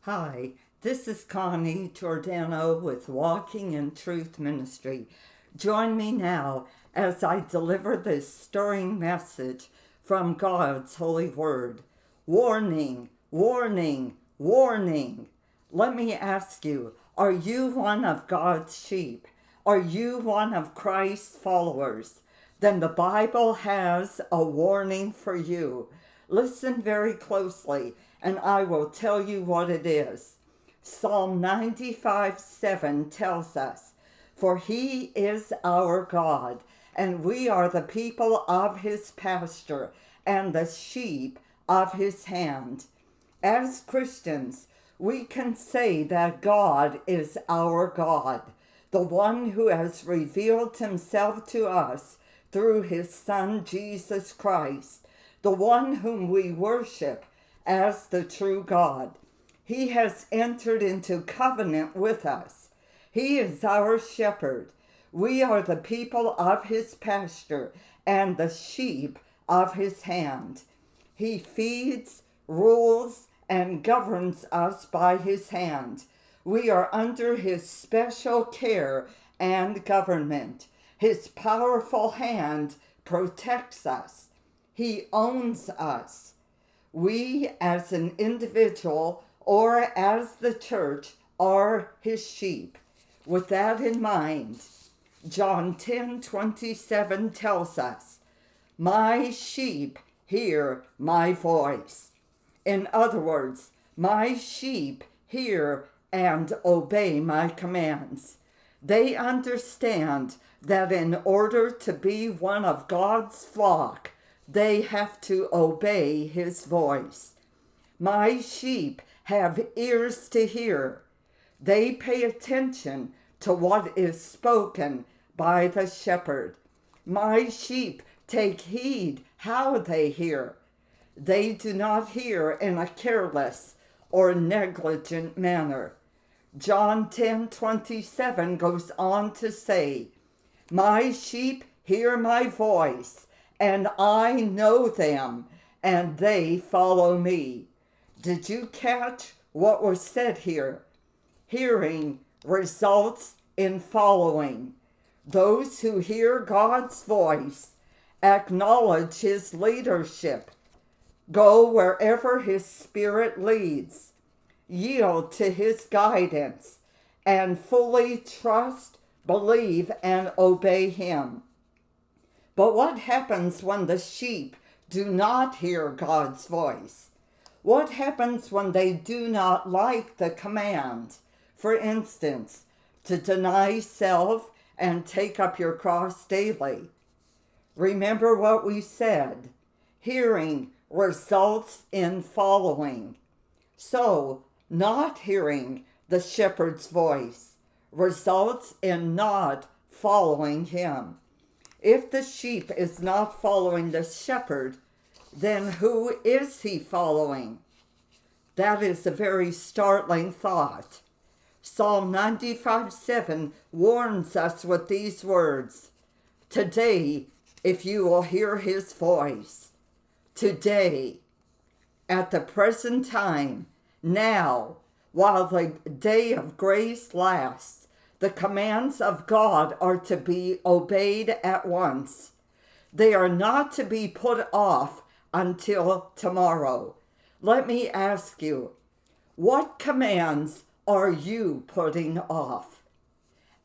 Hi, this is Connie Giordano with Walking in Truth Ministry. Join me now as I deliver this stirring message from God's holy word. Warning, warning, warning. Let me ask you, are you one of God's sheep? Are you one of Christ's followers? Then the Bible has a warning for you. Listen very closely, and I will tell you what it is. Psalm 95:7 tells us, "For he is our God, and we are the people of his pasture, and the sheep of his hand." As Christians, we can say that God is our God, the one who has revealed himself to us through his Son, Jesus Christ, the one whom we worship as the true God. He has entered into covenant with us. He is our shepherd. We are the people of his pasture and the sheep of his hand. He feeds, rules, and governs us by his hand. We are under his special care and government. His powerful hand protects us. He owns us. We, as an individual or as the church, are his sheep. With that in mind, John 10:27 tells us, "My sheep hear my voice." In other words, my sheep hear and obey my commands. They understand that in order to be one of God's flock, they have to obey his voice. My sheep have ears to hear. They pay attention to what is spoken by the shepherd. My sheep take heed how they hear. They do not hear in a careless or negligent manner. John 10:27 goes on to say, "My sheep hear my voice, and I know them, and they follow me." Did you catch what was said here? Hearing results in following. Those who hear God's voice acknowledge his leadership, go wherever his spirit leads, yield to his guidance, and fully trust, believe, and obey him. But what happens when the sheep do not hear God's voice? What happens when they do not like the command? For instance, to deny self and take up your cross daily. Remember what we said. Hearing results in following. So, not hearing the shepherd's voice results in not following him. If the sheep is not following the shepherd, then who is he following? That is a very startling thought. Psalm 95:7 warns us with these words, "Today, if you will hear his voice." Today, at the present time, now, while the day of grace lasts, the commands of God are to be obeyed at once. They are not to be put off until tomorrow. Let me ask you, what commands are you putting off?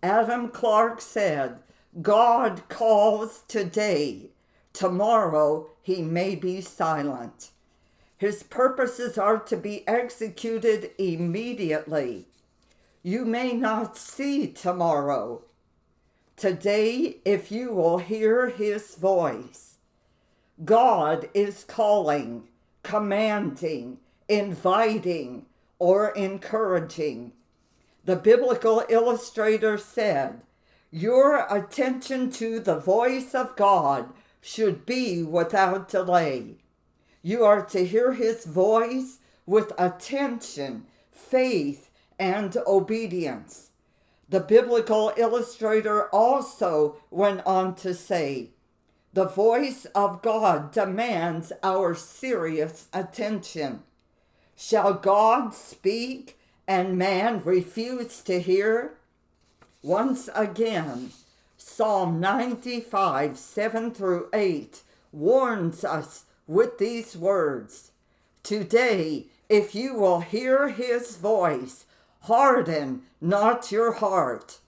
Adam Clarke said, "God calls today. Tomorrow he may be silent." His purposes are to be executed immediately. You may not see tomorrow. Today, if you will hear his voice, God is calling, commanding, inviting, or encouraging. The Biblical Illustrator said, "Your attention to the voice of God should be without delay." You are to hear his voice with attention, faith, and obedience. The Biblical Illustrator also went on to say, "The voice of God demands our serious attention." Shall God speak and man refuse to hear? Once again, Psalm 95, 7 through 8 warns us with these words. Today, if you will hear his voice, harden not your heart.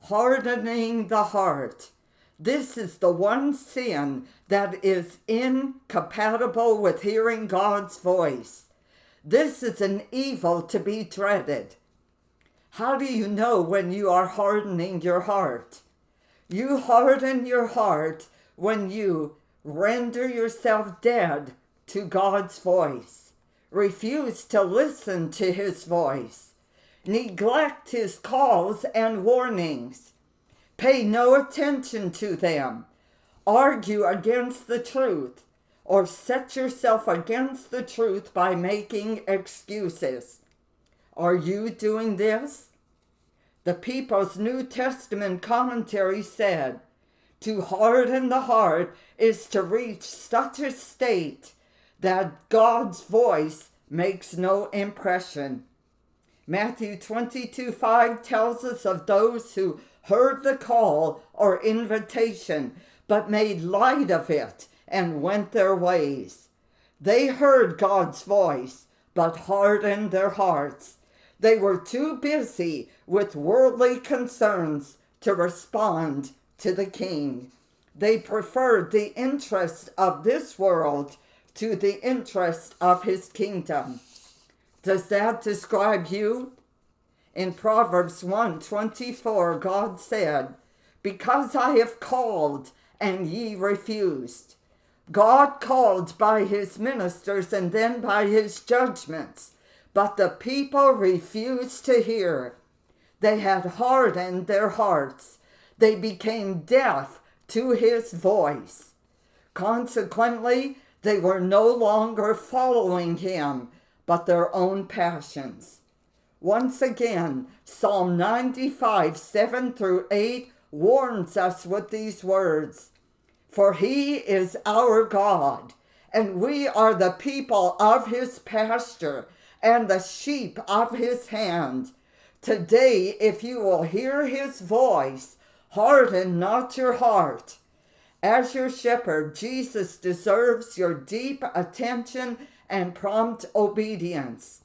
Hardening the heart. This is the one sin that is incompatible with hearing God's voice. This is an evil to be dreaded. How do you know when you are hardening your heart? You harden your heart when you render yourself dead to God's voice, refuse to listen to his voice, neglect his calls and warnings, pay no attention to them, argue against the truth, or set yourself against the truth by making excuses. Are you doing this? The People's New Testament commentary said, to harden the heart is to reach such a state that God's voice makes no impression. Matthew 22:5 tells us of those who heard the call or invitation, but made light of it and went their ways. They heard God's voice, but hardened their hearts. They were too busy with worldly concerns to respond to the King. They preferred the interests of this world to the interest of his kingdom. Does that describe you? In Proverbs 1:24, God said, because I have called and ye refused. God called by his ministers and then by his judgments, but the people refused to hear. They had hardened their hearts. They became deaf to his voice. Consequently, they were no longer following him, but their own passions. Once again, Psalm 95, 7 through 8 warns us with these words. For he is our God, and we are the people of his pasture, and the sheep of his hand. Today, if you will hear his voice, harden not your heart. As your shepherd, Jesus deserves your deep attention and prompt obedience.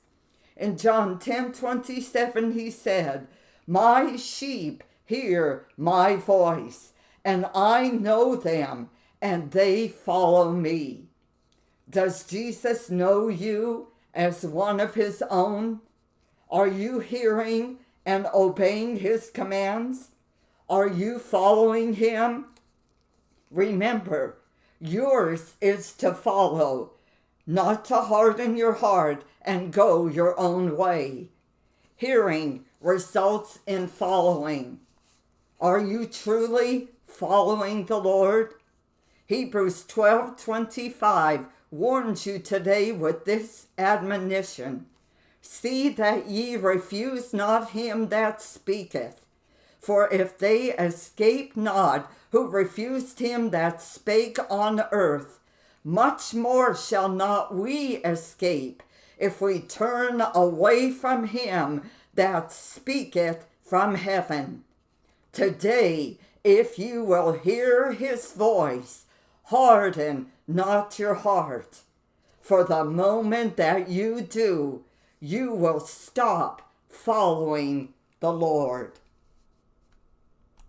In John 10:27, he said, my sheep hear my voice, and I know them, and they follow me. Does Jesus know you as one of his own? Are you hearing and obeying his commands? Are you following him? Remember, yours is to follow, not to harden your heart and go your own way. Hearing results in following. Are you truly following the Lord? Hebrews 12:25 warns you today with this admonition. See that ye refuse not him that speaketh. For if they escape not who refused him that spake on earth, much more shall not we escape if we turn away from him that speaketh from heaven. Today, if you will hear his voice, harden not your heart. For the moment that you do, you will stop following the Lord.